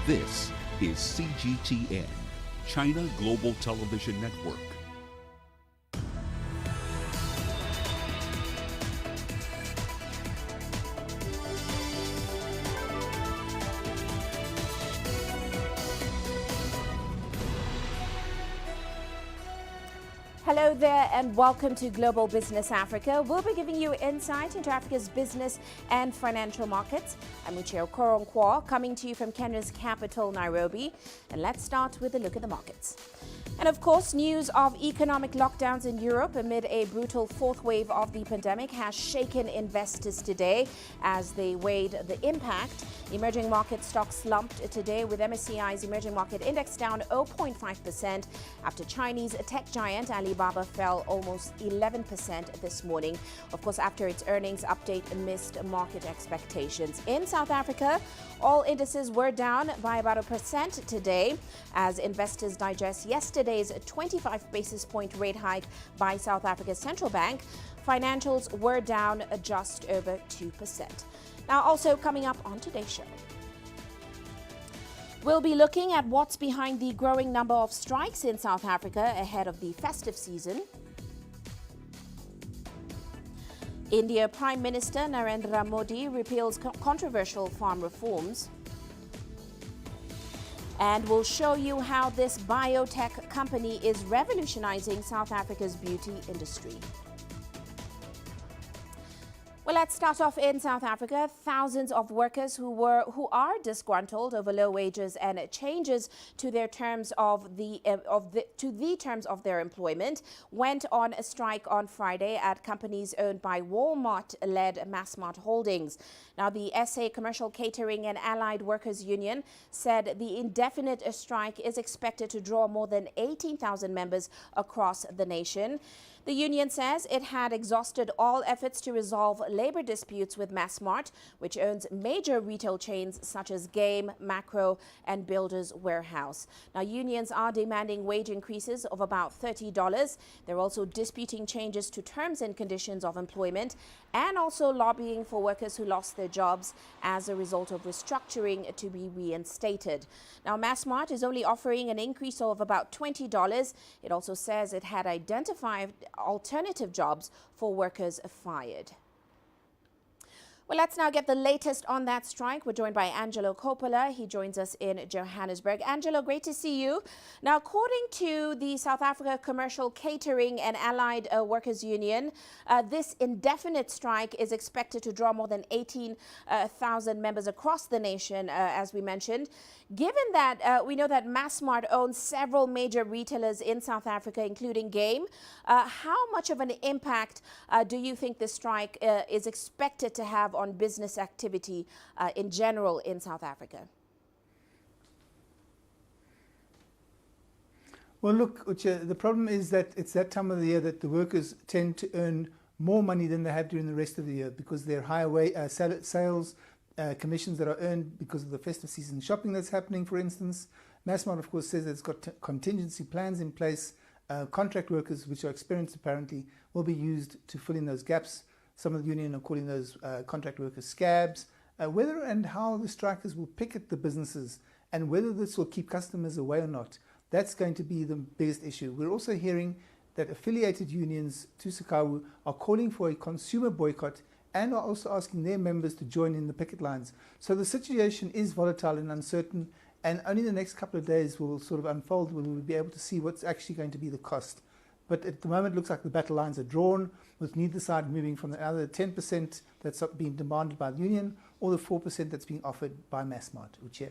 This is CGTN, China Global Television Network. Hello there and welcome to Global Business Africa. We'll be giving you insight into Africa's business and financial markets. I'm Uche Okoronkwo, coming to you from Kenya's capital, Nairobi. And let's start with a look at the markets. And of course, news of economic lockdowns in Europe amid a brutal fourth wave of the pandemic has shaken investors today as they weighed the impact. Emerging market stocks slumped today with MSCI's emerging market index down 0.5% after Chinese tech giant Alibaba fell almost 11% this morning. Of course, after its earnings update missed market expectations. In South Africa, all indices were down by about 1% today as investors digest yesterday's 25 basis point rate hike by South Africa's central bank. Financials were down just over 2%. Now, also coming up on today's show, we'll be looking at what's behind the growing number of strikes in South Africa ahead of the festive season. India Prime Minister Narendra Modi repeals controversial farm reforms. And we'll show you how this biotech company is revolutionizing South Africa's beauty industry. Well, let's start off in South Africa. Thousands of workers who are disgruntled over low wages and changes to their terms of terms of their employment went on a strike on Friday at companies owned by Walmart-led Massmart Holdings. Now, the SA Commercial Catering and Allied Workers Union said the indefinite strike is expected to draw more than 18,000 members across the nation. The union says it had exhausted all efforts to resolve labor disputes with Massmart, which owns major retail chains such as Game, Macro, and Builders Warehouse. Now, unions are demanding wage increases of about $30. They're also disputing changes to terms and conditions of employment and also lobbying for workers who lost their jobs as a result of restructuring to be reinstated. Now, Massmart is only offering an increase of about $20. It also says it had identified alternative jobs for workers fired. Well, let's now get the latest on that strike. We're joined by Angelo Coppola. He joins us in Johannesburg. Angelo, great to see you. Now, according to the South Africa Commercial Catering and Allied Workers Union, this indefinite strike is expected to draw more than 18,000 members across the nation, as we mentioned. Given that we know that Massmart owns several major retailers in South Africa, including Game, how much of an impact do you think this strike is expected to have on business activity in general in South Africa? Well, look, Uche, the problem is that it's that time of the year that the workers tend to earn more money than they have during the rest of the year because there are higher sales commissions that are earned because of the festive season shopping that's happening, for instance. Massmart, of course, says that it's got contingency plans in place. Contract workers, which are experienced apparently, will be used to fill in those gaps. Some of the union are calling those contract workers scabs. Whether and how the strikers will picket the businesses and whether this will keep customers away or not, that's going to be the biggest issue. We're also hearing that affiliated unions to Sakawu are calling for a consumer boycott and are also asking their members to join in the picket lines. So the situation is volatile and uncertain, and only the next couple of days will sort of unfold when we'll be able to see what's actually going to be the cost. But at the moment, it looks like the battle lines are drawn, with neither side moving from the other 10% that's being demanded by the union or the 4% that's being offered by Massmart. Uche.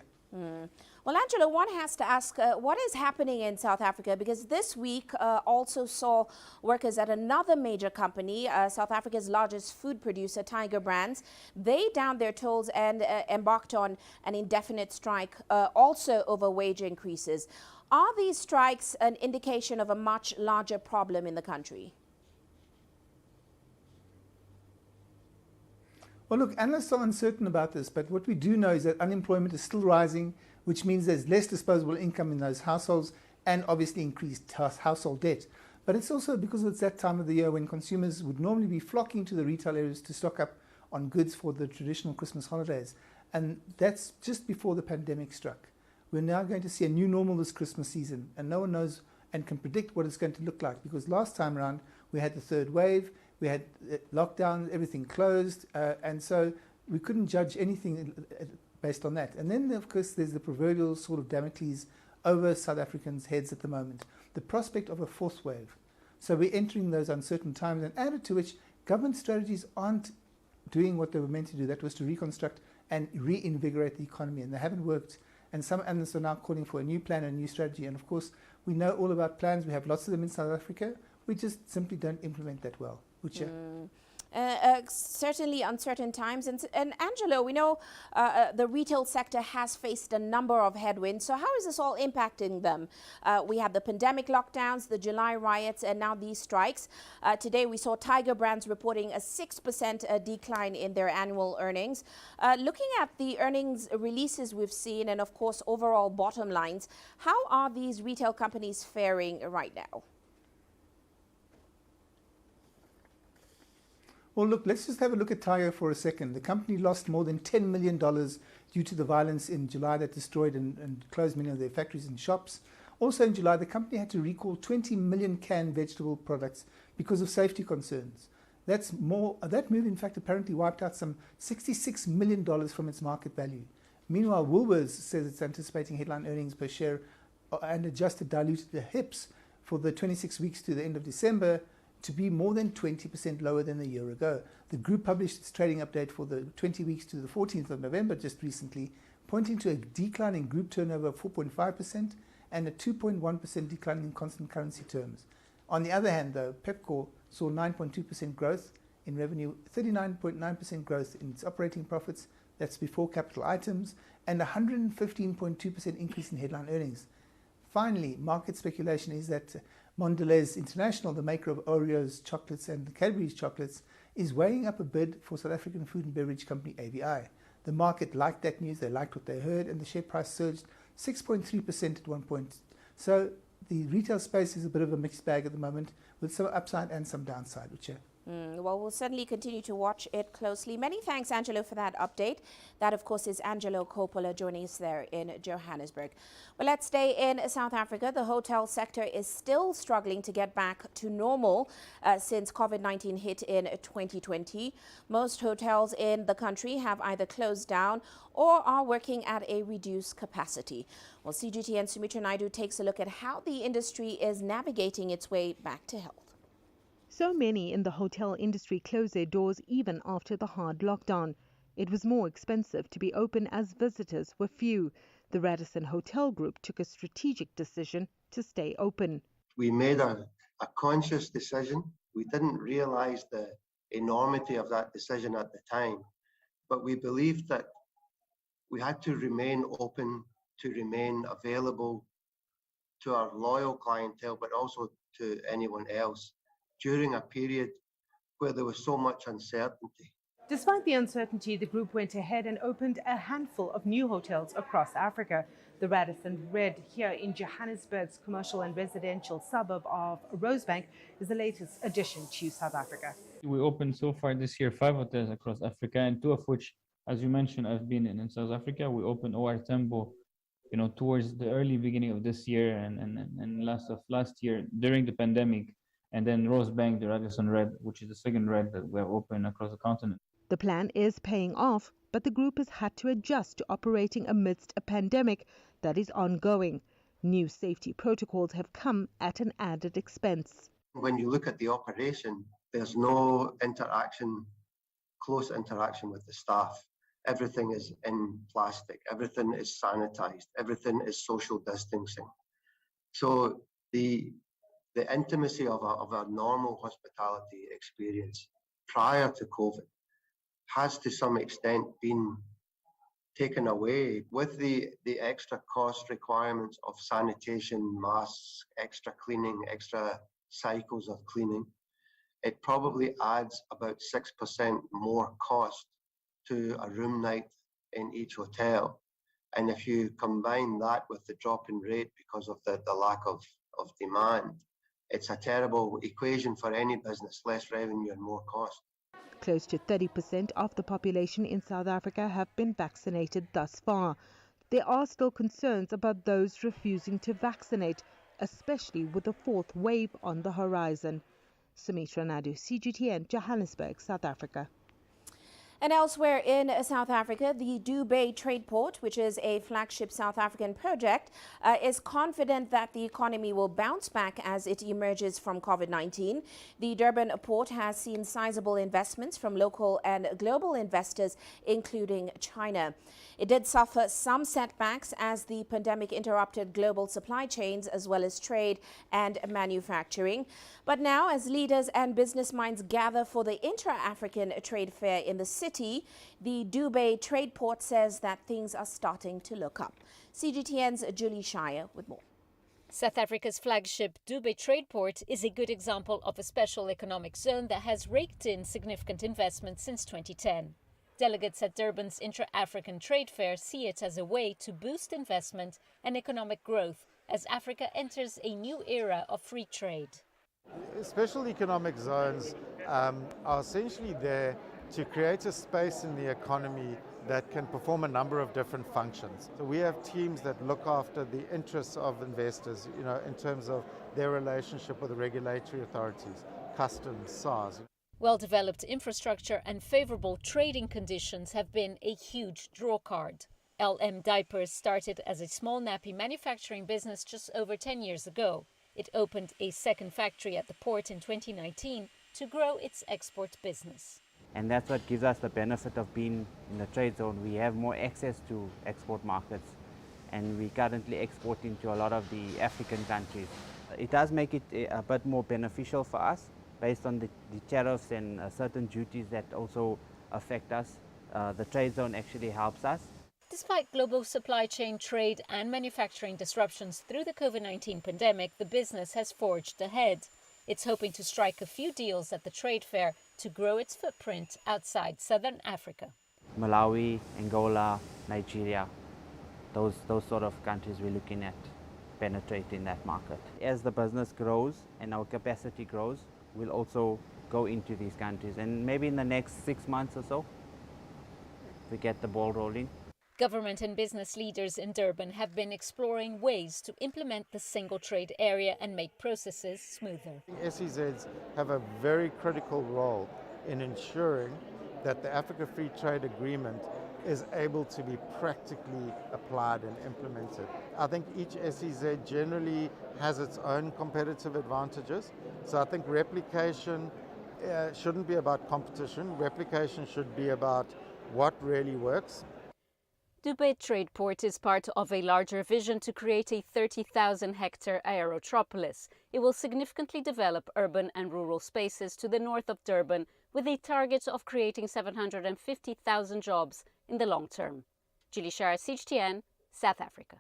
Well, Angela, one has to ask, what is happening in South Africa? Because this week also saw workers at another major company, South Africa's largest food producer, Tiger Brands. They downed their tools and embarked on an indefinite strike, also over wage increases. Are these strikes an indication of a much larger problem in the country? Well, look, analysts are uncertain about this, but what we do know is that unemployment is still rising, which means there's less disposable income in those households and obviously increased household debt. But it's also because it's that time of the year when consumers would normally be flocking to the retail areas to stock up on goods for the traditional Christmas holidays. And that's just before the pandemic struck. we're now going to see a new normal this Christmas season, and no one knows and can predict what it's going to look like, because last time around we had the third wave, we had lockdown, everything closed, and so we couldn't judge anything based on that. And then, of course, there's the proverbial sort of Damocles over South Africans' heads at the moment, the prospect of a fourth wave. So we're entering those uncertain times, and added to which, government strategies aren't doing what they were meant to do. That was to reconstruct and reinvigorate the economy, and they haven't worked. And some analysts are now calling for a new plan and a new strategy. And of course, we know all about plans. We have lots of them in South Africa. We just simply don't implement that well. Uche? Certainly uncertain times. And Angelo, we know the retail sector has faced a number of headwinds. So how is this all impacting them? We have the pandemic lockdowns, the July riots, and now these strikes. Today we saw Tiger Brands reporting a 6% decline in their annual earnings. Looking at the earnings releases we've seen, and of course overall bottom lines, how are these retail companies faring right now? Well, look, let's just have a look at Tiger for a second. The company lost more than $10 million due to the violence in July that destroyed and closed many of their factories and shops. Also in July, the company had to recall 20 million canned vegetable products because of safety concerns. That's more. That move, in fact, apparently wiped out some $66 million from its market value. Meanwhile, Woolworths says it's anticipating headline earnings per share and adjusted diluted HIPS for the 26 weeks to the end of December to be more than 20% lower than a year ago. The group published its trading update for the 20 weeks to the 14th of November just recently, pointing to a decline in group turnover of 4.5% and a 2.1% decline in constant currency terms. On the other hand, though, Pepkor saw 9.2% growth in revenue, 39.9% growth in its operating profits, that's before capital items, and 115.2% increase in headline earnings. Finally, market speculation is that Mondelez International, the maker of Oreos chocolates and the Cadbury's chocolates, is weighing up a bid for South African food and beverage company AVI. The market liked that news, they liked what they heard, and the share price surged 6.3% at one point. So the retail space is a bit of a mixed bag at the moment, with some upside and some downside, Uche. Well, we'll certainly continue to watch it closely. Many thanks, Angelo, for that update. That, of course, is Angelo Coppola joining us there in Johannesburg. Well, let's stay in South Africa. The hotel sector is still struggling to get back to normal since COVID-19 hit in 2020. Most hotels in the country have either closed down or are working at a reduced capacity. Well, CGTN Sumitra Naidu takes a look at how the industry is navigating its way back to health. So many in the hotel industry closed their doors even after the hard lockdown. It was more expensive to be open as visitors were few. The Radisson Hotel Group took a strategic decision to stay open. We made a conscious decision. We didn't realize the enormity of that decision at the time, but we believed that we had to remain open, to remain available to our loyal clientele, but also to anyone else during a period where there was so much uncertainty. Despite the uncertainty, the group went ahead and opened a handful of new hotels across Africa. The Radisson Red here in Johannesburg's commercial and residential suburb of Rosebank is the latest addition to South Africa. We opened so far this year 5 hotels across Africa, and 2 of which, as you mentioned, I've been in South Africa. We opened OR Tembo, towards the early beginning of this year and last year during the pandemic. And then Rosebank, the Radisson Red, which is the second Red that we have opened across the continent. The plan is paying off, but the group has had to adjust to operating amidst a pandemic that is ongoing. New safety protocols have come at an added expense. When you look at the operation, there's no close interaction with the staff. Everything is in plastic, everything is sanitized, everything is social distancing. So the intimacy of a normal hospitality experience prior to COVID has to some extent been taken away with the extra cost requirements of sanitation, masks, extra cleaning, extra cycles of cleaning. It probably adds about 6% more cost to a room night in each hotel. And if you combine that with the drop in rate because of the lack of demand, it's a terrible equation for any business, less revenue and more cost. Close to 30% of the population in South Africa have been vaccinated thus far. there are still concerns about those refusing to vaccinate, especially with the fourth wave on the horizon. Sumitra Naidu, CGTN, Johannesburg, South Africa. And elsewhere in South Africa, the Durban Trade Port, which is a flagship South African project, is confident that the economy will bounce back as it emerges from COVID-19. The Durban port has seen sizable investments from local and global investors, including China. It did suffer some setbacks as the pandemic interrupted global supply chains as well as trade and manufacturing. But now, as leaders and business minds gather for the intra-African trade fair in the city, the Durban Trade Port says that things are starting to look up. CGTN's Julie Shire with more. South Africa's flagship Durban Trade Port is a good example of a special economic zone that has raked in significant investment since 2010. Delegates at Durban's Intra-African Trade Fair see it as a way to boost investment and economic growth as Africa enters a new era of free trade. Special economic zones are essentially there to create a space in the economy that can perform a number of different functions. So we have teams that look after the interests of investors, in terms of their relationship with the regulatory authorities, customs, SARS. Well-developed infrastructure and favorable trading conditions have been a huge drawcard. LM Diapers started as a small nappy manufacturing business just over 10 years ago. It opened a second factory at the port in 2019 to grow its export business. And that's what gives us the benefit of being in the trade zone. We have more access to export markets, and we currently export into a lot of the African countries. It does make it a bit more beneficial for us based on the tariffs and certain duties that also affect us. The trade zone actually helps us. Despite global supply chain, trade and manufacturing disruptions through the COVID-19 pandemic, the business has forged ahead. It's hoping to strike a few deals at the trade fair to grow its footprint outside Southern Africa. Malawi, Angola, Nigeria, those sort of countries we're looking at penetrating that market. As the business grows and our capacity grows, we'll also go into these countries, and maybe in the next 6 months or so, we get the ball rolling. Government and business leaders in Durban have been exploring ways to implement the single trade area and make processes smoother. SEZs have a very critical role in ensuring that the Africa Free Trade Agreement is able to be practically applied and implemented. I think each SEZ generally has its own competitive advantages. So I think replication shouldn't be about competition. Replication should be about what really works. Durban Trade Port is part of a larger vision to create a 30,000-hectare aerotropolis. It will significantly develop urban and rural spaces to the north of Durban with a target of creating 750,000 jobs in the long term. Julie Shara, CGTN, South Africa.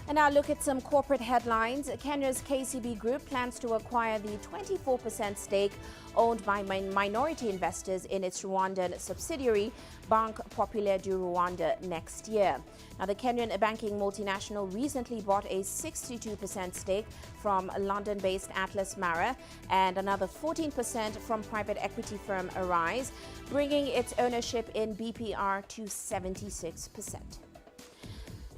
And now look at some corporate headlines. Kenya's KCB Group plans to acquire the 24% stake owned by minority investors in its Rwandan subsidiary, Banque Populaire du Rwanda, next year. Now, the Kenyan banking multinational recently bought a 62% stake from London-based Atlas Mara and another 14% from private equity firm Arise, bringing its ownership in BPR to 76%.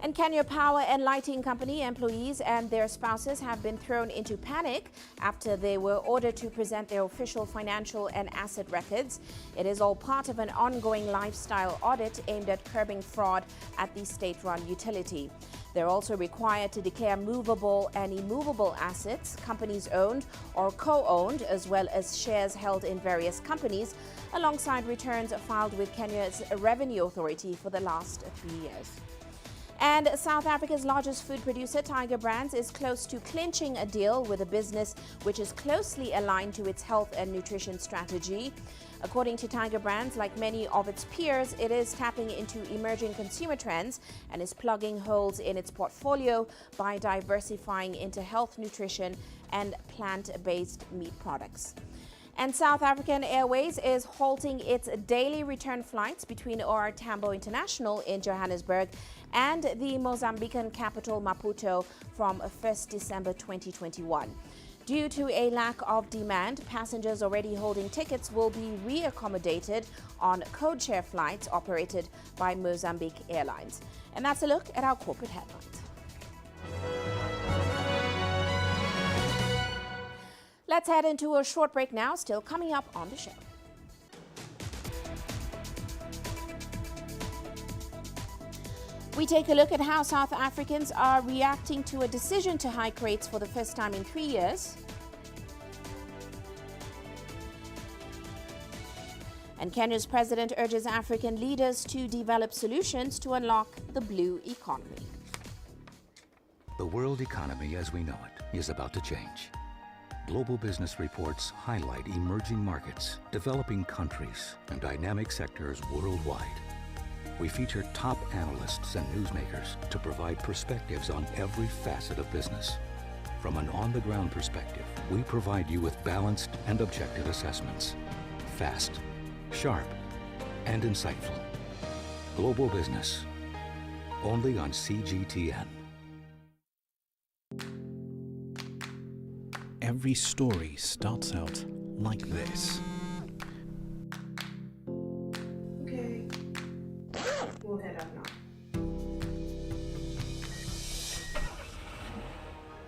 And Kenya Power and Lighting Company employees and their spouses have been thrown into panic after they were ordered to present their official financial and asset records. It is all part of an ongoing lifestyle audit aimed at curbing fraud at the state-run utility. They're also required to declare movable and immovable assets, companies owned or co-owned, as well as shares held in various companies, alongside returns filed with Kenya's Revenue Authority for the last 3 years. And South Africa's largest food producer, Tiger Brands, is close to clinching a deal with a business which is closely aligned to its health and nutrition strategy. According to Tiger Brands, like many of its peers, it is tapping into emerging consumer trends and is plugging holes in its portfolio by diversifying into health, nutrition, and plant-based meat products. And South African Airways is halting its daily return flights between OR Tambo International in Johannesburg and the Mozambican capital Maputo from 1st December 2021. Due to a lack of demand, passengers already holding tickets will be re-accommodated on codeshare flights operated by Mozambique Airlines. And that's a look at our corporate headlines. Let's head into a short break now, still coming up on the show. We take a look at how South Africans are reacting to a decision to hike rates for the first time in 3 years. And Kenya's president urges African leaders to develop solutions to unlock the blue economy. The world economy as we know it is about to change. Global business reports highlight emerging markets, developing countries, and dynamic sectors worldwide. We feature top analysts and newsmakers to provide perspectives on every facet of business. From an on-the-ground perspective, we provide you with balanced and objective assessments. Fast, sharp, and insightful. Global business, only on CGTN. Every story starts out like this. Okay. We'll head up now.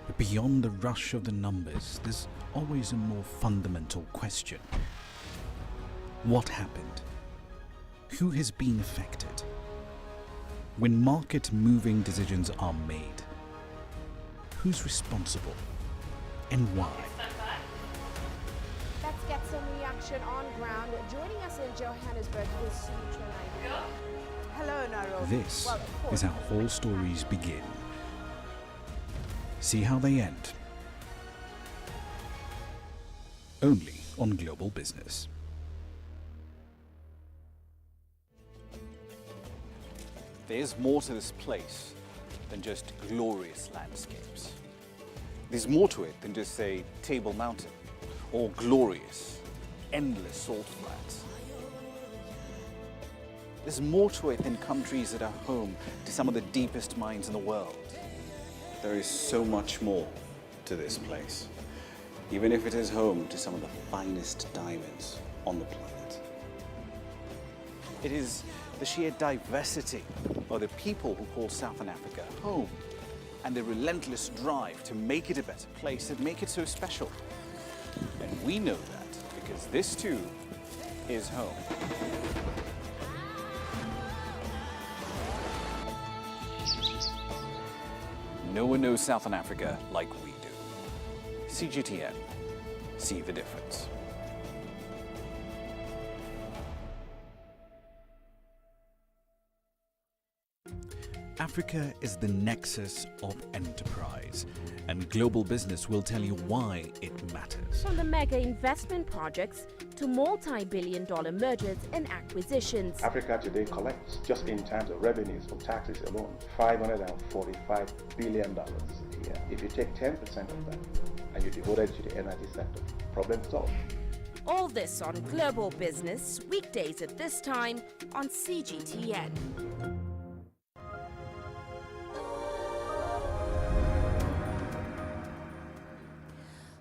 But beyond the rush of the numbers, there's always a more fundamental question. What happened? Who has been affected? When market-moving decisions are made, who's responsible? And why? Let's get some reaction on ground. Joining us in Johannesburg is Uche Okoronkwo. Hello, Nairobi. This is how all stories begin. See how they end. Only on Global Business. There's more to this place than just glorious landscapes. There's more to it than just, say, Table Mountain or glorious, endless salt flats. There's more to it than countries that are home to some of the deepest mines in the world. There is so much more to this place, even if it is home to some of the finest diamonds on the planet. It is the sheer diversity of the people who call Southern Africa home, and the relentless drive to make it a better place that make it so special. And we know that because this too is home. No one knows Southern Africa like we do. CGTN, see the difference. Africa is the nexus of enterprise, and Global Business will tell you why it matters. From the mega investment projects to multi-billion-dollar mergers and acquisitions. Africa today collects, just in terms of revenues from taxes alone, $545 billion a year. If you take 10% of that and you devote it to the energy sector, problem solved. All this on Global Business, weekdays at this time on CGTN.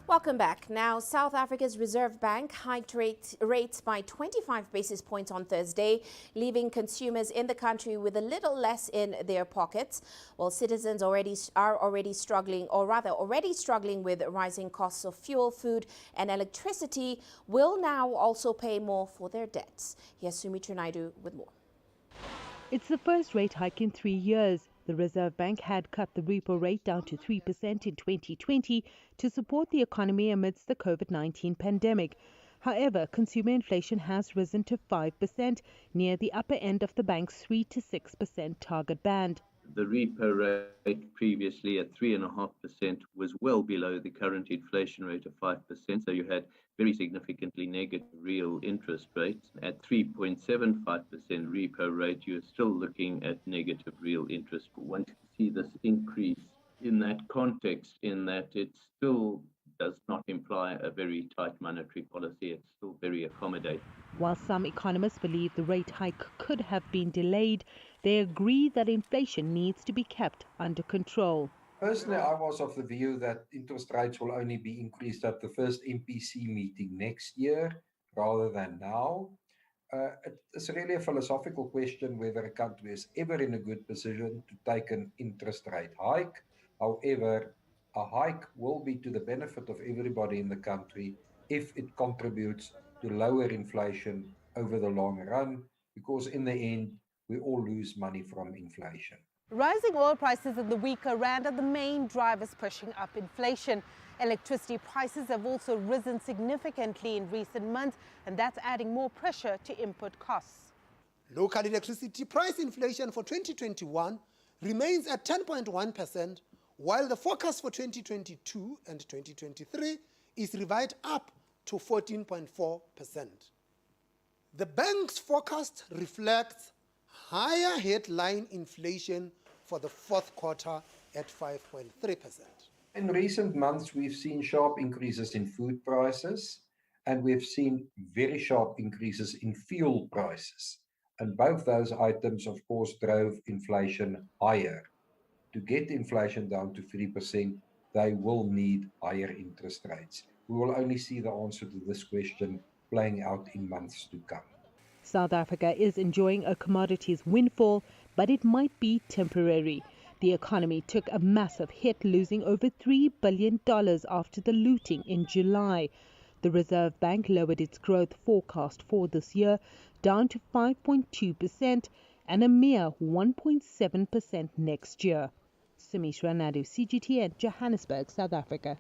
Welcome back. Now, South Africa's Reserve Bank hiked rates by 25 basis points on Thursday, leaving consumers in the country with a little less in their pockets. While citizens already struggling with rising costs of fuel, food and electricity, will now also pay more for their debts. Here's Sumitra Naidu with more. It's the first rate hike in 3 years. The Reserve Bank had cut the repo rate down to 3% in 2020 to support the economy amidst the COVID-19 pandemic. However, consumer inflation has risen to 5%, near the upper end of the bank's 3 to 6% target band. The repo rate previously at 3.5% was well below the current inflation rate of 5%, so you had very significantly negative real interest rates. At 3.75% repo rate, you're still looking at negative real interest. One can see this increase in that context, in that it still does not imply a very tight monetary policy. It's still very accommodating. While some economists believe the rate hike could have been delayed, they agree that inflation needs to be kept under control. Personally, I was of the view that interest rates will only be increased at the first MPC meeting next year rather than now. It's really a philosophical question whether a country is ever in a good position to take an interest rate hike. However, a hike will be to the benefit of everybody in the country if it contributes to lower inflation over the long run, because in the end, we all lose money from inflation. Rising oil prices and the weaker rand are the main drivers pushing up inflation. Electricity prices have also risen significantly in recent months, and that's adding more pressure to input costs. Local electricity price inflation for 2021 remains at 10.1%, while the forecast for 2022 and 2023 is revised up to 14.4%. The bank's forecast reflects higher headline inflation for the fourth quarter at 5.3%. In recent months, we've seen sharp increases in food prices, and we've seen very sharp increases in fuel prices. And both those items, of course, drove inflation higher. To get inflation down to 3%, they will need higher interest rates. We will only see the answer to this question playing out in months to come. South Africa is enjoying a commodities windfall, but it might be temporary. The economy took a massive hit, losing over $3 billion after the looting in July. The Reserve Bank lowered its growth forecast for this year down to 5.2% and a mere 1.7% next year. Sumisha Nadu, CGTN, Johannesburg, South Africa.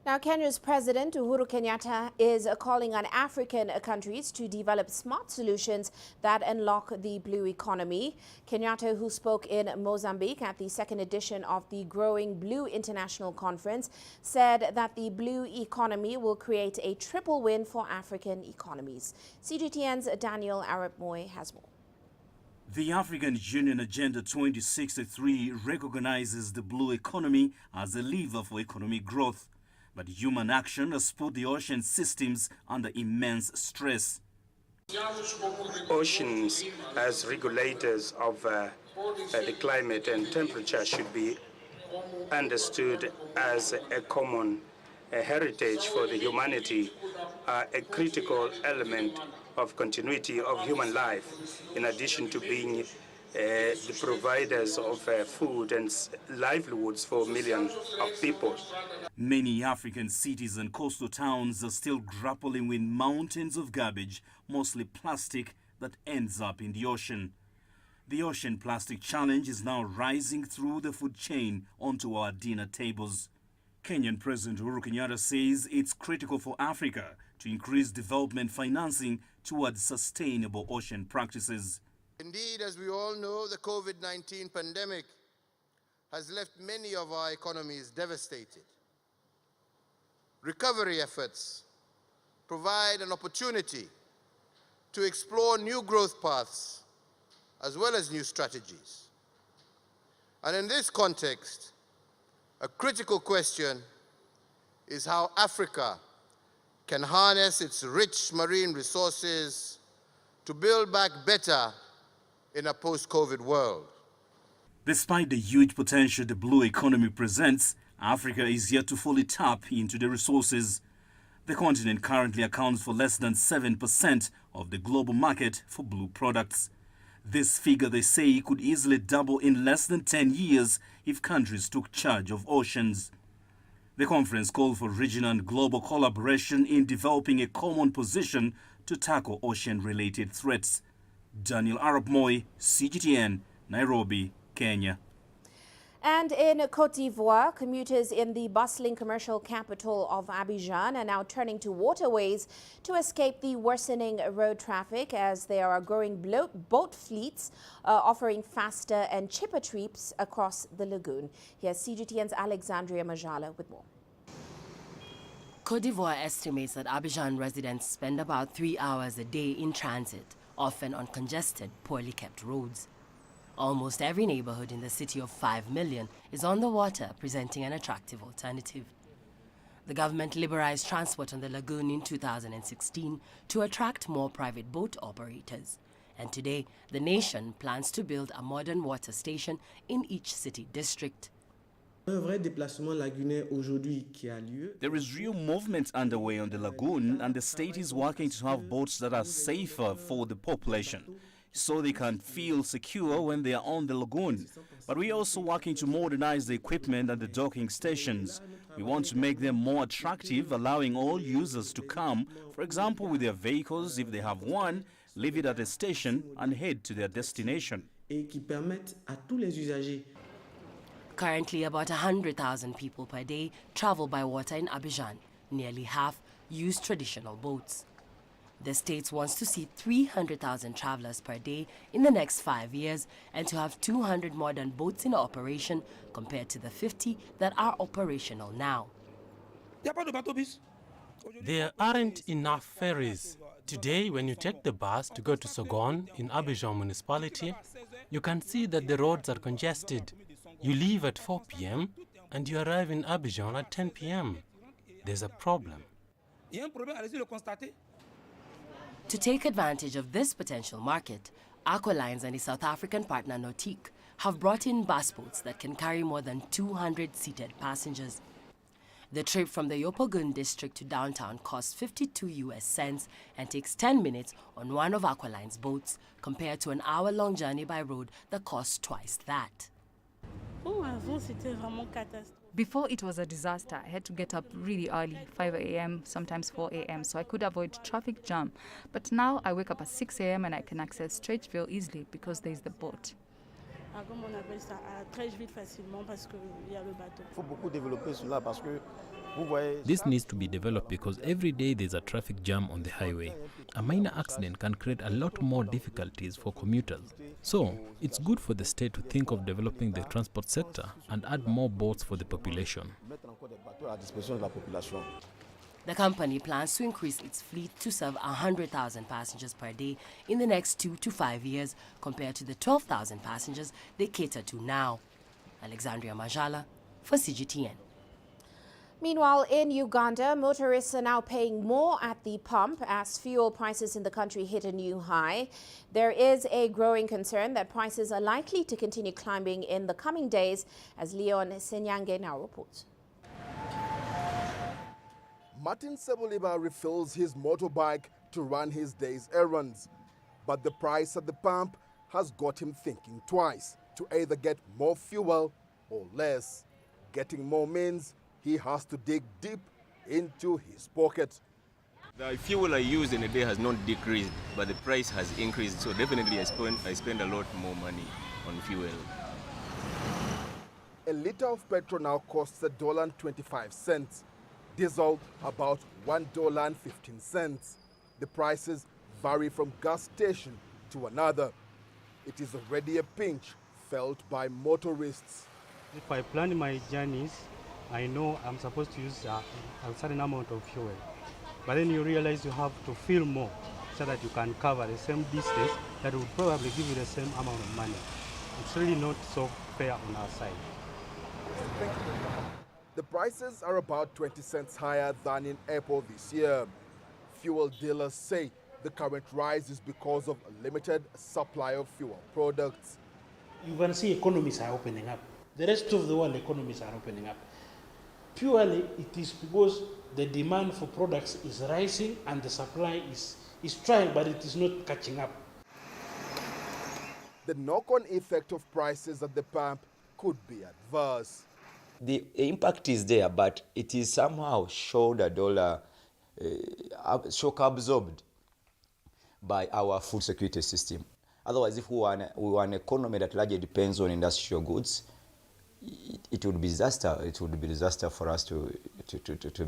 Now, Kenya's President Uhuru Kenyatta is calling on African countries to develop smart solutions that unlock the blue economy. Kenyatta, who spoke in Mozambique at the second edition of the Growing Blue International Conference, said that the blue economy will create a triple win for African economies. CGTN's Daniel Arab Moy has more. The African Union Agenda 2063 recognizes the blue economy as a lever for economic growth. But human action has put the ocean systems under immense stress. Oceans, as regulators of the climate and temperature, should be understood as a common heritage for the humanity, a critical element of continuity of human life, in addition to being the providers of food and livelihoods for millions of people. Many African cities and coastal towns are still grappling with mountains of garbage, mostly plastic, that ends up in the ocean. The ocean plastic challenge is now rising through the food chain onto our dinner tables. Kenyan President Uhuru Kenyatta says it's critical for Africa to increase development financing towards sustainable ocean practices. Indeed, as we all know, the COVID-19 pandemic has left many of our economies devastated. Recovery efforts provide an opportunity to explore new growth paths as well as new strategies. And in this context, a critical question is how Africa can harness its rich marine resources to build back better in a post-COVID world. Despite the huge potential the blue economy presents, Africa is yet to fully tap into the resources. The continent currently accounts for less than 7% of the global market for blue products. This figure, they say, could easily double in less than 10 years if countries took charge of oceans. The conference called for regional and global collaboration in developing a common position to tackle ocean-related threats. Daniel Arab Moy, CGTN, Nairobi, Kenya. And in Côte d'Ivoire, commuters in the bustling commercial capital of Abidjan are now turning to waterways to escape the worsening road traffic, as there are growing boat fleets offering faster and cheaper trips across the lagoon. Here's CGTN's Alexandria Majala with more. Côte d'Ivoire estimates that Abidjan residents spend about 3 hours a day in transit, often on congested, poorly kept roads. Almost every neighborhood in the city of 5 million is on the water, presenting an attractive alternative. The government liberalized transport on the lagoon in 2016 to attract more private boat operators. And today, the nation plans to build a modern water station in each city district. There is real movement underway on the lagoon, and the state is working to have boats that are safer for the population, so they can feel secure when they are on the lagoon. But we are also working to modernize the equipment and the docking stations. We want to make them more attractive, allowing all users to come, for example, with their vehicles, if they have one, leave it at a station and head to their destination. Currently, about 100,000 people per day travel by water in Abidjan. Nearly half use traditional boats. The state wants to see 300,000 travelers per day in the next 5 years and to have 200 modern boats in operation compared to the 50 that are operational now. There aren't enough ferries. Today, when you take the bus to go to Sogon in Abidjan municipality, you can see that the roads are congested. You leave at 4 p.m. and you arrive in Abidjan at 10 p.m. There's a problem. To take advantage of this potential market, Aqualines and the South African partner Nautique have brought in bus boats that can carry more than 200 seated passengers. The trip from the Yopogun district to downtown costs 52 US cents and takes 10 minutes on one of Aqualine's boats, compared to an hour-long journey by road that costs twice that. Before, it was a disaster. I had to get up really early, 5 a.m., sometimes 4 a.m., so I could avoid traffic jam. But now I wake up at 6 a.m. and I can access Stretchville easily because there's the boat. This needs to be developed because every day there's a traffic jam on the highway. A minor accident can create a lot more difficulties for commuters. So, it's good for the state to think of developing the transport sector and add more boats for the population. The company plans to increase its fleet to serve 100,000 passengers per day in the next 2 to 5 years, compared to the 12,000 passengers they cater to now. Alexandria Majala for CGTN. Meanwhile, in Uganda, motorists are now paying more at the pump as fuel prices in the country hit a new high. There is a growing concern that prices are likely to continue climbing in the coming days, as Leon Senyange now reports. Martin Seboliba refills his motorbike to run his day's errands. But the price at the pump has got him thinking twice to either get more fuel or less. Getting more means he has to dig deep into his pocket. The fuel I use in a day has not decreased, but the price has increased. So definitely I spend a lot more money on fuel. A litre of petrol now costs $1.25. Diesel about $1.15. The prices vary from gas station to another. It is already a pinch felt by motorists. If I plan my journeys, I know I'm supposed to use a certain amount of fuel. But then you realize you have to fill more so that you can cover the same distance that would probably give you the same amount of money. It's really not so fair on our side. The prices are about 20 cents higher than in April this year. Fuel dealers say the current rise is because of a limited supply of fuel products. You can see economies are opening up. The rest of the world economies are opening up. Purely it is because the demand for products is rising and the supply is trying, but it is not catching up. The knock-on effect of prices at the pump could be adverse. The impact is there, but it is somehow shock absorbed by our food security system. Otherwise, if we were an economy that largely depends on industrial goods, it would be disaster. It would be disaster for us to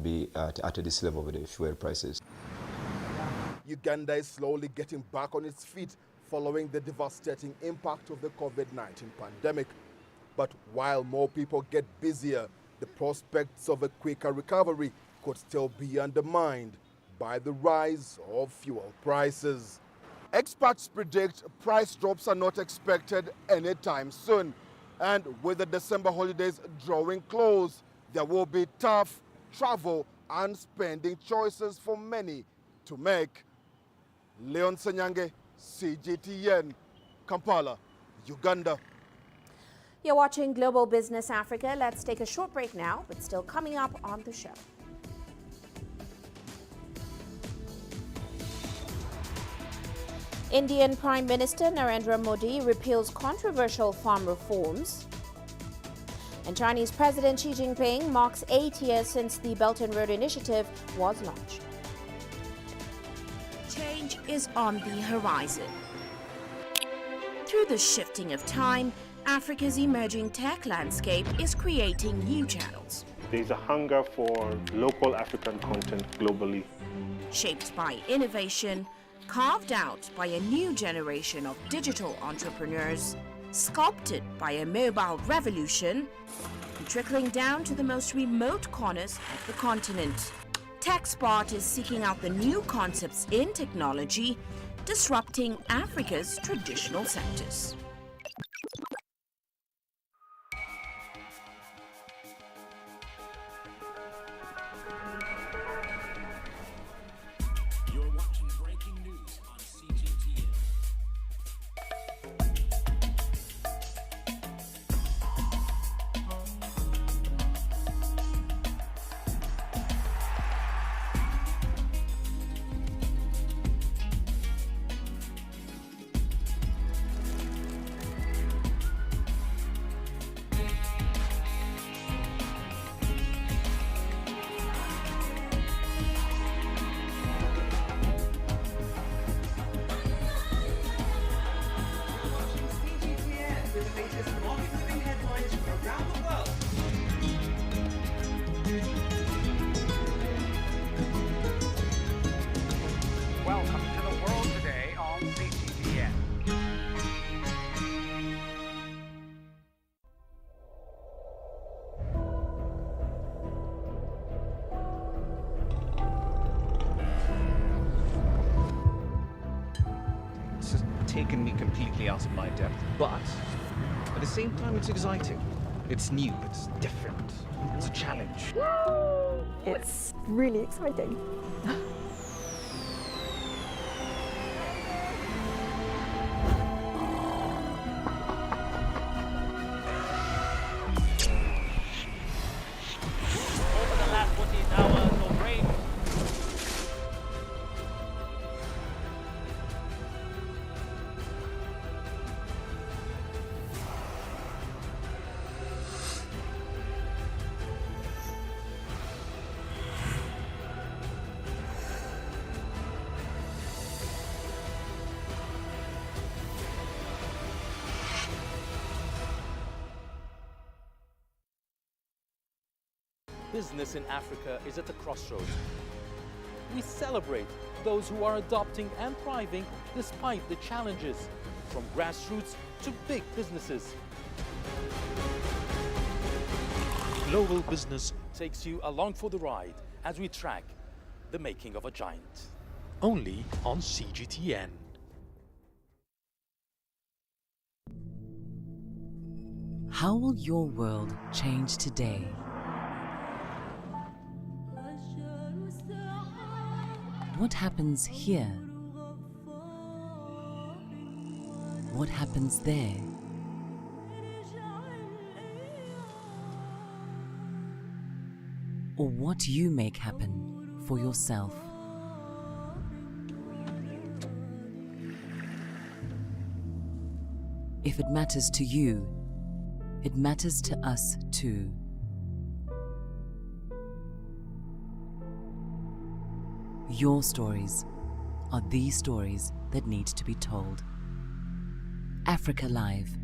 be at this level with the fuel prices. Uganda is slowly getting back on its feet following the devastating impact of the COVID-19 pandemic. But while more people get busier, the prospects of a quicker recovery could still be undermined by the rise of fuel prices. Experts predict price drops are not expected anytime soon. And with the December holidays drawing close, there will be tough travel and spending choices for many to make. Leon Senyange, CGTN, Kampala, Uganda. You're watching Global Business Africa. Let's take a short break now, but still coming up on the show. Indian Prime Minister Narendra Modi repeals controversial farm reforms. And Chinese President Xi Jinping marks 8 years since the Belt and Road Initiative was launched. Change is on the horizon. Through the shifting of time, Africa's emerging tech landscape is creating new channels. There's a hunger for local African content globally. Shaped by innovation, carved out by a new generation of digital entrepreneurs, sculpted by a mobile revolution, and trickling down to the most remote corners of the continent. TechSpot is seeking out the new concepts in technology, disrupting Africa's traditional sectors. You're watching breaking news on CGTN. Welcome to the world today on CGTN. It's just taken me completely out of my depth, but at the same time it's exciting. It's new, it's different, it's a challenge. It's really exciting. Business in Africa is at a crossroads. We celebrate those who are adopting and thriving despite the challenges, from grassroots to big businesses. Global Business takes you along for the ride as we track the making of a giant. Only on CGTN. How will your world change today? What happens here? What happens there? Or what you make happen for yourself? If it matters to you, it matters to us too. Your stories are the stories that need to be told. Africa Live.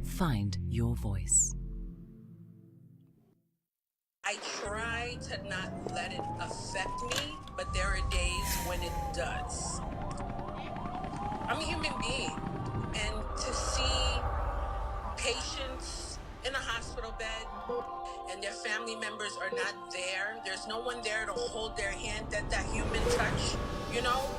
Find your voice. I try to not let it affect me, but there are days when it does. I'm a human being, and to see patients in a hospital bed and their family members are not there, there's no one there to hold their hand, that human touch, you know?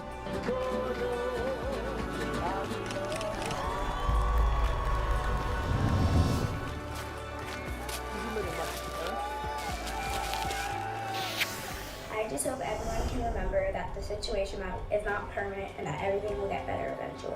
I just hope everyone can remember that the situation is not permanent and that everything will get better eventually.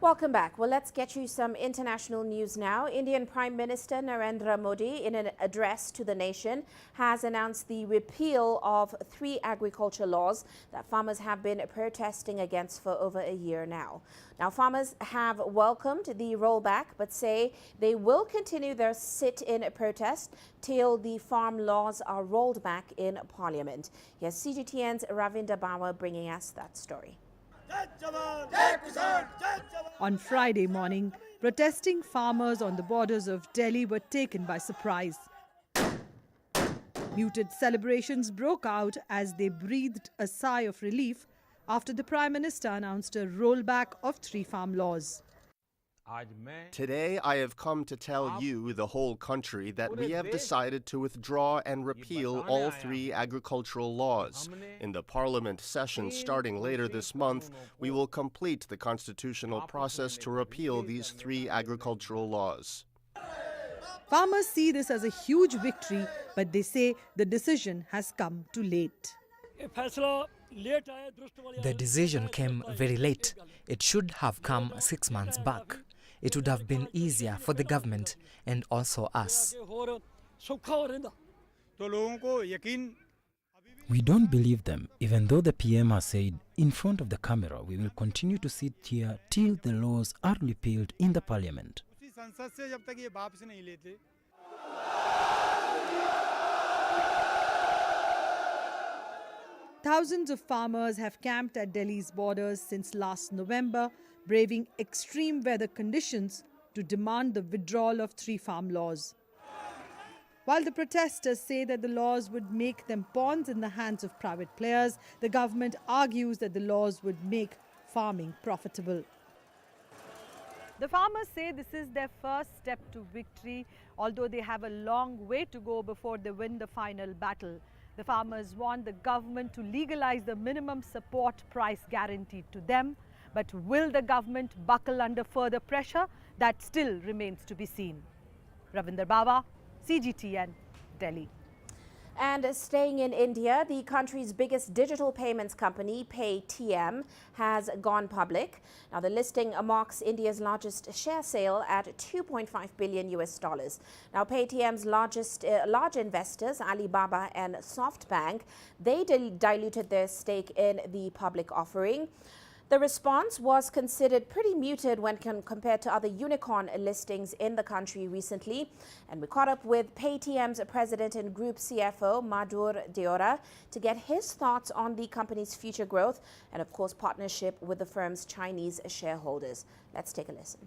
Welcome back. Well, let's get you some international news now. Indian Prime Minister Narendra Modi, in an address to the nation, has announced the repeal of 3 agriculture laws that farmers have been protesting against for over a year now. Now, farmers have welcomed the rollback, but say they will continue their sit-in protest till the farm laws are rolled back in Parliament. Here's CGTN's Ravinder Bawa bringing us that story. On Friday morning, protesting farmers on the borders of Delhi were taken by surprise. Muted celebrations broke out as they breathed a sigh of relief after the Prime Minister announced a rollback of 3 farm laws. Today, I have come to tell you, the whole country, that we have decided to withdraw and repeal all 3 agricultural laws. In the Parliament session starting later this month, we will complete the constitutional process to repeal these 3 agricultural laws. Farmers see this as a huge victory, but they say the decision has come too late. The decision came very late. It should have come 6 months back. It would have been easier for the government and also us. We don't believe them, even though the PM has said in front of the camera we will continue to sit here till the laws are repealed in the parliament. Thousands of farmers have camped at Delhi's borders since last November, braving extreme weather conditions to demand the withdrawal of 3 farm laws. While the protesters say that the laws would make them pawns in the hands of private players, the government argues that the laws would make farming profitable. The farmers say this is their first step to victory, although they have a long way to go before they win the final battle. The farmers want the government to legalize the minimum support price guaranteed to them. But will the government buckle under further pressure? That still remains to be seen. Ravinder Bawa, CGTN, Delhi. And staying in India, the country's biggest digital payments company, Paytm, has gone public. Now, the listing marks India's largest share sale at $2.5 billion. Now, Paytm's large investors, Alibaba and SoftBank, they diluted their stake in the public offering. The response was considered pretty muted when compared to other unicorn listings in the country recently. And we caught up with Paytm's president and group CFO, Madhur Deora, to get his thoughts on the company's future growth and, of course, partnership with the firm's Chinese shareholders. Let's take a listen.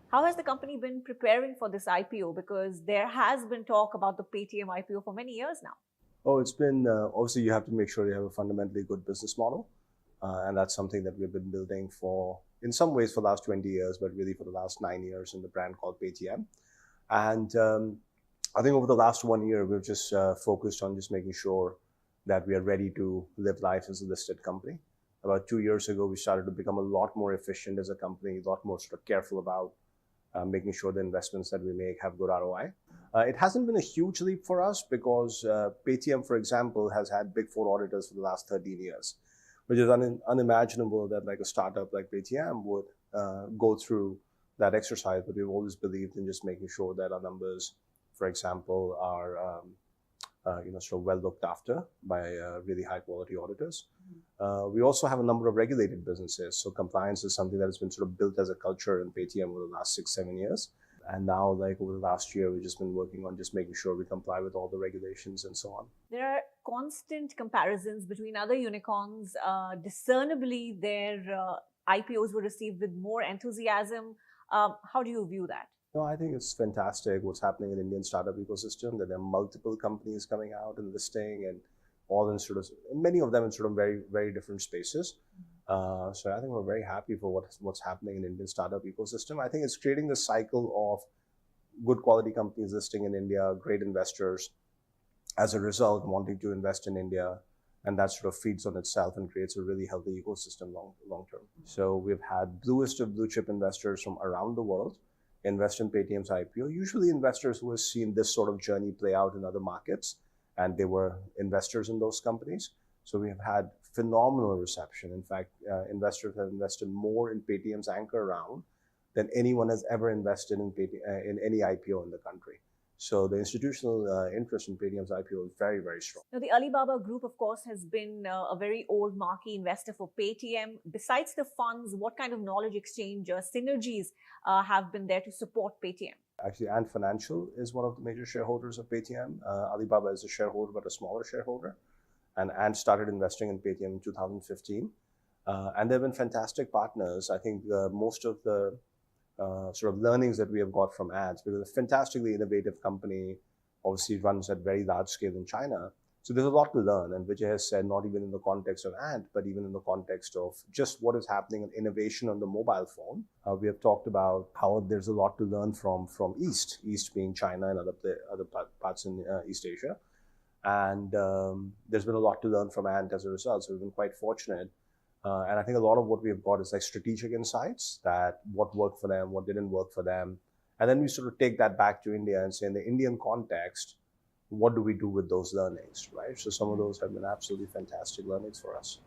How has the company been preparing for this IPO? Because there has been talk about the Paytm IPO for many years now. Oh, it's been, obviously you have to make sure you have a fundamentally good business model. And that's something that we've been building for, in some ways, for the last 20 years, but really for the last 9 years in the brand called Paytm. And I think over the last 1 year, we've just focused on just making sure that we are ready to live life as a listed company. About 2 years ago, we started to become a lot more efficient as a company, a lot more sort of careful about making sure the investments that we make have good ROI. It hasn't been a huge leap for us because Paytm, for example, has had Big Four auditors for the last 13 years. Which is unimaginable that like a startup like Paytm would go through that exercise. But we've always believed in just making sure that our numbers, for example, are sort of well looked after by really high quality auditors. We also have a number of regulated businesses. So compliance is something that has been sort of built as a culture in Paytm over the last 6-7 years. And now, like over the last year, we've just been working on just making sure we comply with all the regulations and so on. There are constant comparisons between other unicorns. Discernibly, their IPOs were received with more enthusiasm. How do you view that? No, I think it's fantastic what's happening in the Indian startup ecosystem, that there are multiple companies coming out and listing, and all in sort of, many of them in sort of very, very different spaces. So I think we're very happy for what's happening in the Indian startup ecosystem. I think it's creating the cycle of good quality companies listing in India, great investors, as a result wanting to invest in India, and that sort of feeds on itself and creates a really healthy ecosystem long term. So we've had bluest of blue chip investors from around the world invest in Paytm's IPO, usually investors who have seen this sort of journey play out in other markets, and they were investors in those companies. So we have had phenomenal reception. In fact, investors have invested more in Paytm's anchor round than anyone has ever invested in any IPO in the country. So the institutional interest in Paytm's IPO is very, very strong. Now, the Alibaba Group, of course, has been a very old marquee investor for Paytm. Besides the funds, what kind of knowledge exchange synergies have been there to support Paytm? Actually, Ant Financial is one of the major shareholders of Paytm. Alibaba is a shareholder, but a smaller shareholder. And Ant started investing in Paytm in 2015. And they've been fantastic partners. I think most of the sort of learnings that we have got from Ant, because it's a fantastically innovative company, obviously runs at very large scale in China. So there's a lot to learn. And Vijay has said, not even in the context of Ant, but even in the context of just what is happening in innovation on the mobile phone. We have talked about how there's a lot to learn from East being China and other parts in East Asia. And there's been a lot to learn from Ant as a result. So we've been quite fortunate. And I think a lot of what we've got is like strategic insights, that what worked for them, what didn't work for them. And then we sort of take that back to India and say, in the Indian context, what do we do with those learnings, right? So some of those have been absolutely fantastic learnings for us.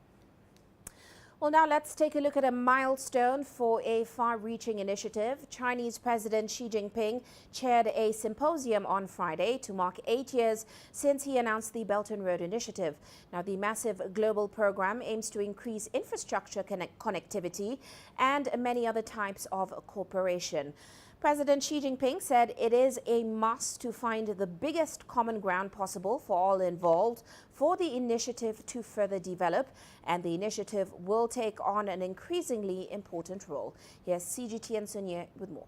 Well, now let's take a look at a milestone for a far-reaching initiative. Chinese President Xi Jinping chaired a symposium on Friday to mark 8 years since he announced the Belt and Road Initiative. Now, the massive global program aims to increase infrastructure connectivity and many other types of cooperation. President Xi Jinping said it is a must to find the biggest common ground possible for all involved for the initiative to further develop, and the initiative will take on an increasingly important role. Here's CGTN Sunye with more.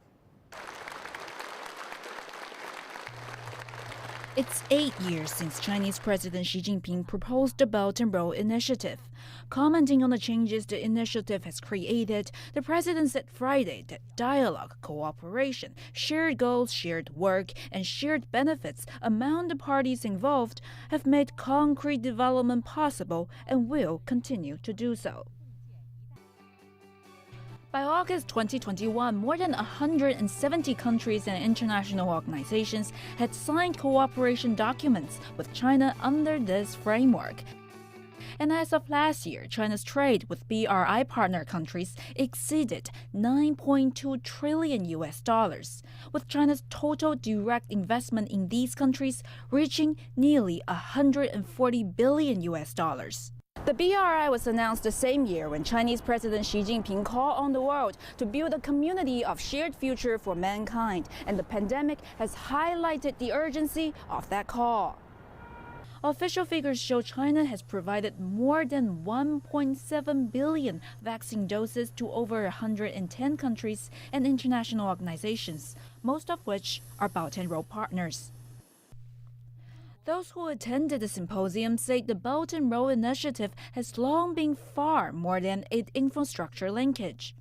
It's 8 years since Chinese President Xi Jinping proposed the Belt and Road Initiative. Commenting on the changes the initiative has created, the president said Friday that dialogue, cooperation, shared goals, shared work, and shared benefits among the parties involved have made concrete development possible and will continue to do so. By August 2021, more than 170 countries and international organizations had signed cooperation documents with China under this framework. And as of last year, China's trade with BRI partner countries exceeded $9.2 trillion, with China's total direct investment in these countries reaching nearly $140 billion. The BRI was announced the same year when Chinese President Xi Jinping called on the world to build a community of shared future for mankind, and the pandemic has highlighted the urgency of that call. Official figures show China has provided more than 1.7 billion vaccine doses to over 110 countries and international organizations, most of which are Belt and Road partners. Those who attended the symposium say the Belt and Road Initiative has long been far more than an infrastructure linkage.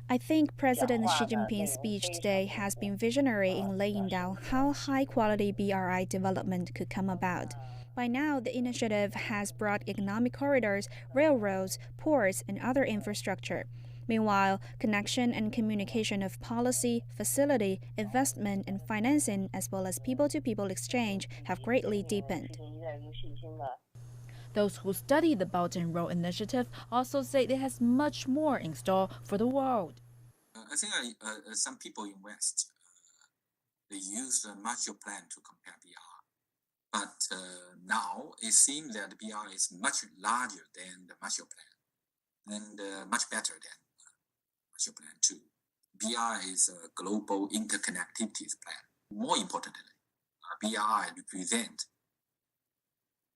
I think President Xi Jinping's speech today has been visionary in laying down how high-quality BRI development could come about. By now, the initiative has brought economic corridors, railroads, ports, and other infrastructure. Meanwhile, connection and communication of policy, facility, investment, and financing, as well as people-to-people exchange, have greatly deepened. Those who study the Belt and Road Initiative also say it has much more in store for the world. I think some people in West, they use the master plan to compare BR. But now it seems that the BR is much larger than the master plan and much better than master plan too. BR is a global interconnectivity plan. More importantly, BR represents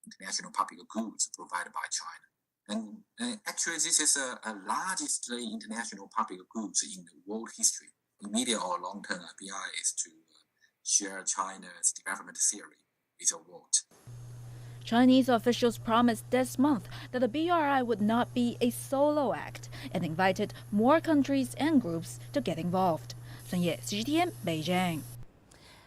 international public goods provided by China. And actually, this is a largest international public goods in the world history. Immediate or long term, BR is to share China's development theory with the world. Chinese officials promised this month that the BRI would not be a solo act and invited more countries and groups to get involved. Sun Ye, CGTN, Beijing.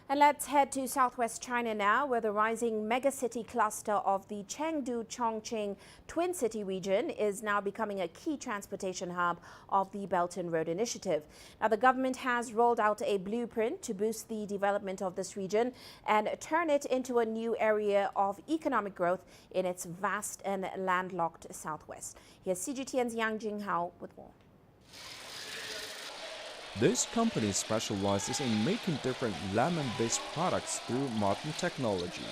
And let's head to southwest China now, where the rising megacity cluster of the Chengdu-Chongqing Twin City region is now becoming a key transportation hub of the Belt and Road Initiative. Now, the government has rolled out a blueprint to boost the development of this region and turn it into a new area of economic growth in its vast and landlocked southwest. Here's CGTN's Yang Jinghao with more. This company specializes in making different lemon-based products through modern technology.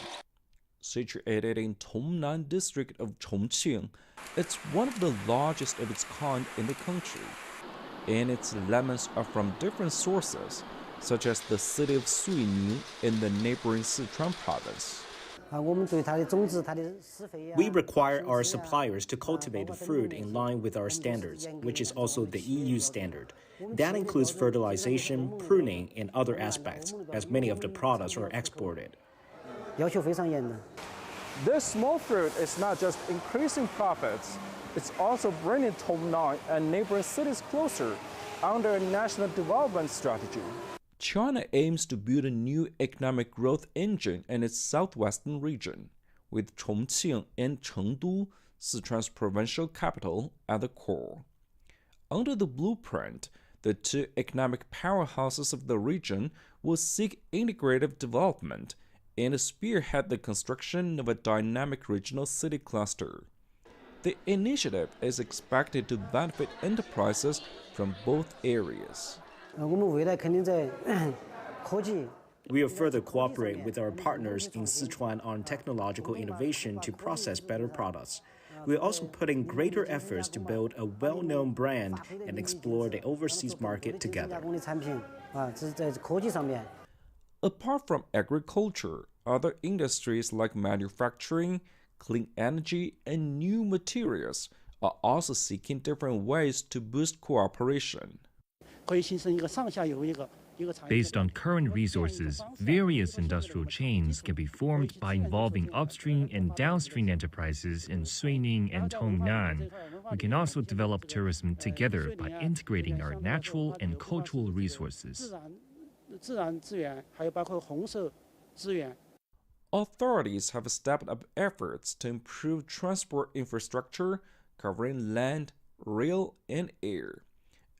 Situated in Tongnan district of Chongqing, it's one of the largest of its kind in the country. And its lemons are from different sources, such as the city of Suining in the neighboring Sichuan province. We require our suppliers to cultivate the fruit in line with our standards, which is also the EU standard. That includes fertilization, pruning, and other aspects, as many of the products are exported. This small fruit is not just increasing profits, it's also bringing Tongnan and neighboring cities closer under a national development strategy. China aims to build a new economic growth engine in its southwestern region, with Chongqing and Chengdu, Sichuan's provincial capital, at the core. Under the blueprint, the two economic powerhouses of the region will seek integrative development and spearhead the construction of a dynamic regional city cluster. The initiative is expected to benefit enterprises from both areas. We will further cooperate with our partners in Sichuan on technological innovation to process better products. We are also putting greater efforts to build a well-known brand and explore the overseas market together. Apart from agriculture, other industries like manufacturing, clean energy, and new materials are also seeking different ways to boost cooperation. Based on current resources, various industrial chains can be formed by involving upstream and downstream enterprises in Suining and Tongnan. We can also develop tourism together by integrating our natural and cultural resources. Authorities have stepped up efforts to improve transport infrastructure covering land, rail, and air.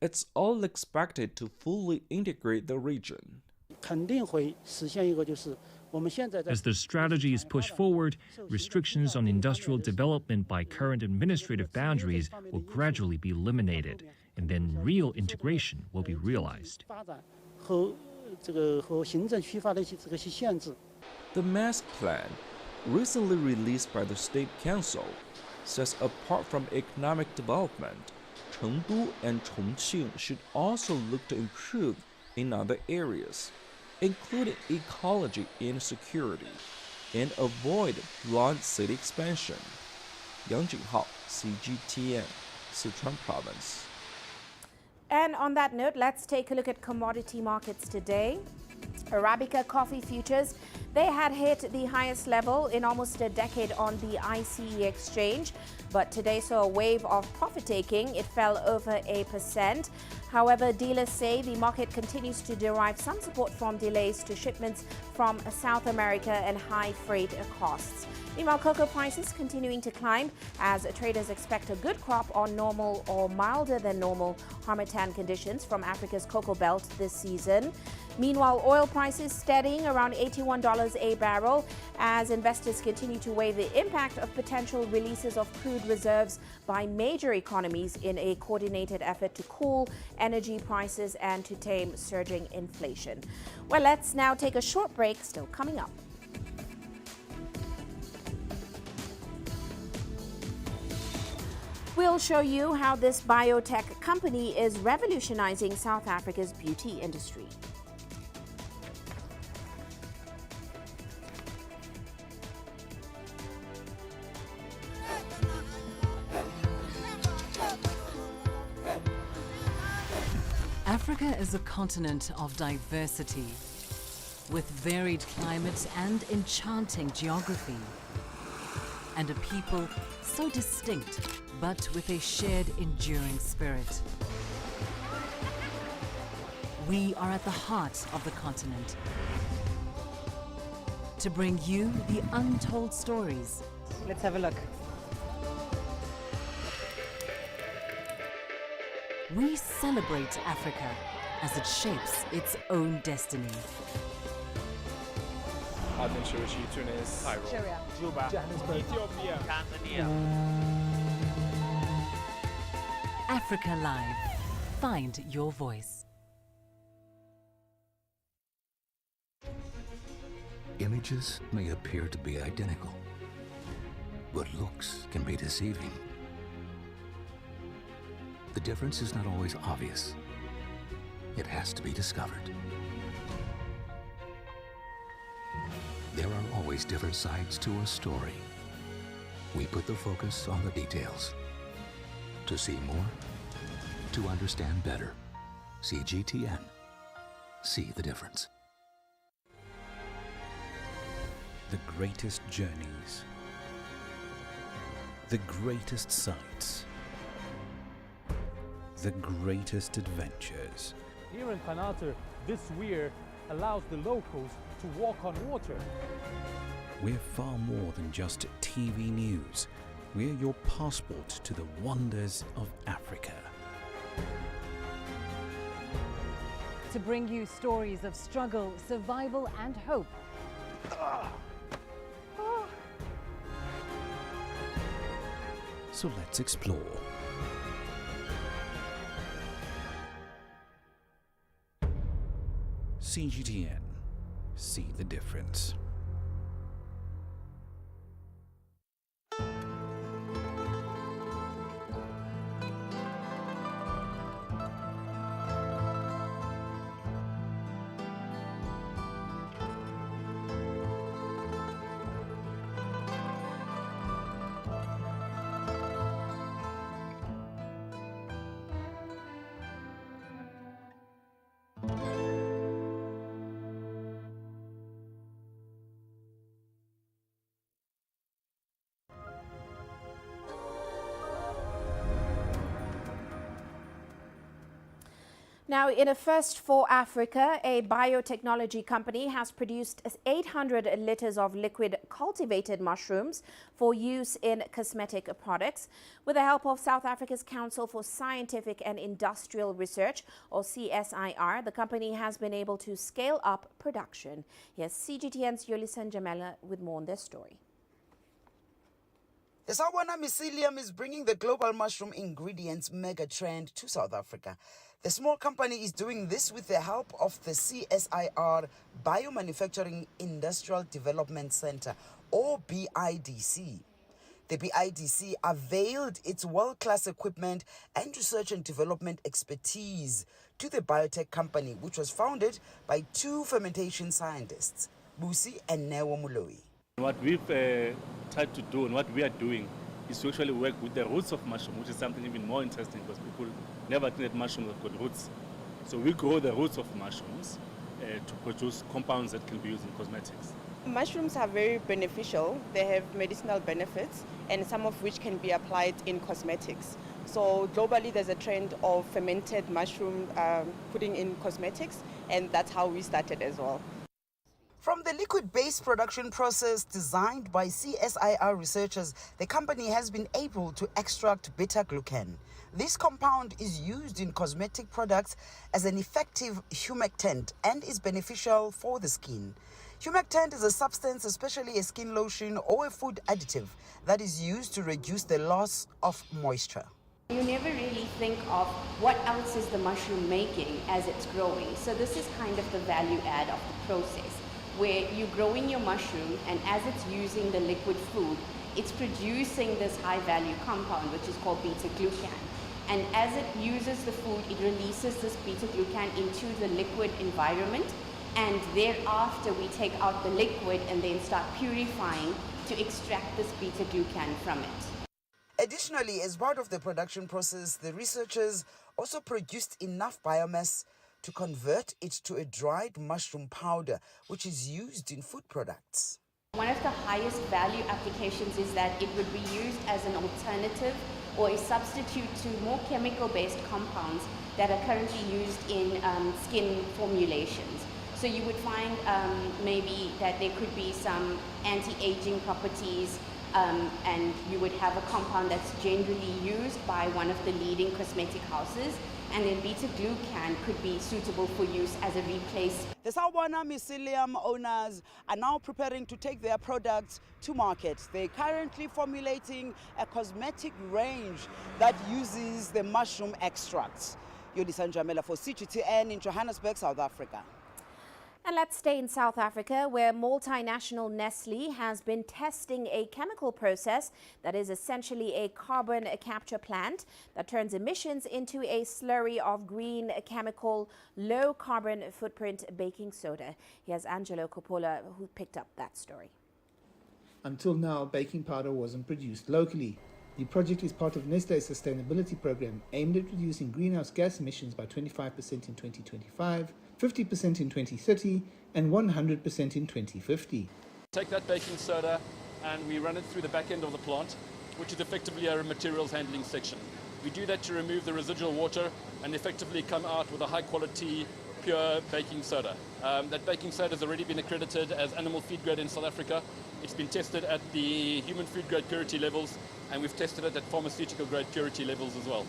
It's all expected to fully integrate the region. As the strategy is pushed forward, restrictions on industrial development by current administrative boundaries will gradually be eliminated, and then real integration will be realized. The master plan, recently released by the State Council, says apart from economic development, Chengdu and Chongqing should also look to improve in other areas, including ecology and security, and avoid blind city expansion. Yang Jinghao, CGTN, Sichuan Province. And on that note, let's take a look at commodity markets today. Arabica coffee futures, they had hit the highest level in almost a decade on the ICE exchange, but today saw a wave of profit-taking. It fell over 1%. However, dealers say the market continues to derive some support from delays to shipments from South America and high freight costs. Meanwhile, cocoa prices continuing to climb as traders expect a good crop on normal or milder than normal harmattan conditions from Africa's cocoa belt this season. Meanwhile, oil prices steadying around $81 a barrel as investors continue to weigh the impact of potential releases of crude reserves by major economies in a coordinated effort to cool energy prices and to tame surging inflation. Well, let's now take a short break, still coming up. We'll show you how this biotech company is revolutionizing South Africa's beauty industry. Africa is a continent of diversity, with varied climates and enchanting geography, and a people so distinct, but with a shared enduring spirit. We are at the heart of the continent, to bring you the untold stories. Let's have a look. We celebrate Africa as it shapes its own destiny. Tunis, Cairo, Juba, Johannesburg, Ethiopia, Tanzania. Africa Live. Find your voice. Images may appear to be identical, but looks can be deceiving. The difference is not always obvious. It has to be discovered. There are always different sides to a story. We put the focus on the details. To see more, to understand better. CGTN. See the difference. The greatest journeys, the greatest sights, the greatest adventures. Here in Qanater, this weir allows the locals to walk on water. We're far more than just TV news. We're your passport to the wonders of Africa. To bring you stories of struggle, survival, and hope. So let's explore. CGTN. See the difference. Now, in a first for Africa, a biotechnology company has produced 800 liters of liquid cultivated mushrooms for use in cosmetic products. With the help of South Africa's Council for Scientific and Industrial Research, or CSIR, the company has been able to scale up production. Here's CGTN's Yolisa Jamela with more on this story. The Sawubona mycelium is bringing the global mushroom ingredients mega trend to South Africa. The small company is doing this with the help of the CSIR Biomanufacturing Industrial Development Center, or BIDC. The BIDC availed its world-class equipment and research and development expertise to the biotech company, which was founded by two fermentation scientists, Busi and Newo Muloi. What we've tried to do and what we are doing is to actually work with the roots of mushroom, which is something even more interesting because people never think that mushrooms have got roots. So we grow the roots of mushrooms to produce compounds that can be used in cosmetics. Mushrooms are very beneficial. They have medicinal benefits, and some of which can be applied in cosmetics. So globally, there's a trend of fermented mushroom putting in cosmetics, and that's how we started as well. From the liquid-based production process designed by CSIR researchers, the company has been able to extract beta-glucan. This compound is used in cosmetic products as an effective humectant and is beneficial for the skin. Humectant is a substance, especially a skin lotion or a food additive, that is used to reduce the loss of moisture. You never really think of what else is the mushroom making as it's growing. So this is kind of the value add of the process, where you're growing your mushroom, and as it's using the liquid food, it's producing this high value compound, which is called beta-glucan. And as it uses the food, it releases this beta-glucan into the liquid environment, and thereafter we take out the liquid and then start purifying to extract this beta-glucan from it. Additionally, as part of the production process, the researchers also produced enough biomass to convert it to a dried mushroom powder, which is used in food products. One of the highest value applications is that it would be used as an alternative or a substitute to more chemical-based compounds that are currently used in skin formulations. So you would find maybe that there could be some anti-aging properties, and you would have a compound that's generally used by one of the leading cosmetic houses, and then beta-glucan could be suitable for use as a replace. The Sawubona mycelium owners are now preparing to take their products to market. They're currently formulating a cosmetic range that uses the mushroom extracts. Yodisa Njamela for CGTN in Johannesburg, South Africa. And let's stay in South Africa, where multinational Nestle has been testing a chemical process that is essentially a carbon capture plant that turns emissions into a slurry of green chemical, low carbon footprint baking soda. Here's Angelo Coppola, who picked up that story. Until now, baking powder wasn't produced locally. The project is part of Nestle's sustainability program aimed at reducing greenhouse gas emissions by 25% in 2025, 50% in 2030, and 100% in 2050. Take that baking soda and we run it through the back end of the plant, which is effectively a materials handling section. We do that to remove the residual water and effectively come out with a high quality, pure baking soda. That baking soda has already been accredited as animal feed grade in South Africa. It's been tested at the human food grade purity levels, and we've tested it at pharmaceutical grade purity levels as well.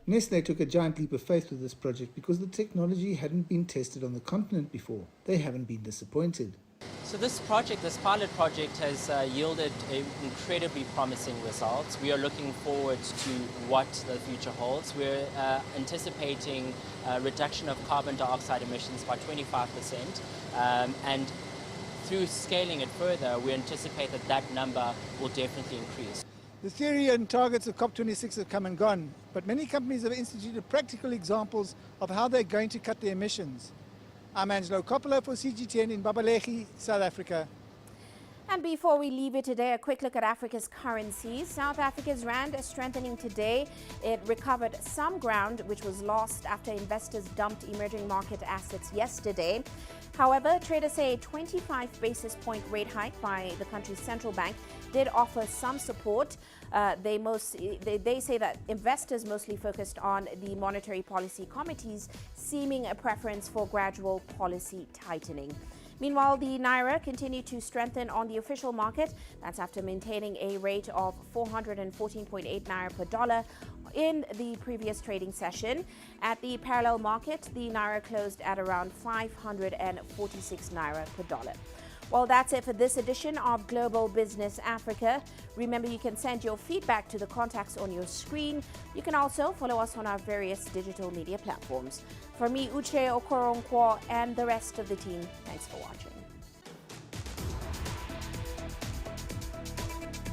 Nestle took a giant leap of faith with this project because the technology hadn't been tested on the continent before. They haven't been disappointed. So this project, this pilot project, has yielded incredibly promising results. We are looking forward to what the future holds. We're anticipating a reduction of carbon dioxide emissions by 25%, and through scaling it further, we anticipate that that number will definitely increase. The theory and targets of COP26 have come and gone, but many companies have instituted practical examples of how they're going to cut their emissions. I'm Angelo Coppola for CGTN in Babalegi, South Africa. And before we leave it today, a quick look at Africa's currencies. South Africa's rand is strengthening today. It recovered some ground which was lost after investors dumped emerging market assets yesterday. However, traders say a 25 basis point rate hike by the country's central bank did offer some support. They say that investors mostly focused on the Monetary Policy Committee's seeming a preference for gradual policy tightening. Meanwhile, the Naira continued to strengthen on the official market. That's after maintaining a rate of 414.8 Naira per dollar in the previous trading session. At the parallel market, the Naira closed at around 546 Naira per dollar. Well, that's it for this edition of Global Business Africa. Remember, you can send your feedback to the contacts on your screen. You can also follow us on our various digital media platforms. For me, Uche Okoronkwo, and the rest of the team, thanks for watching.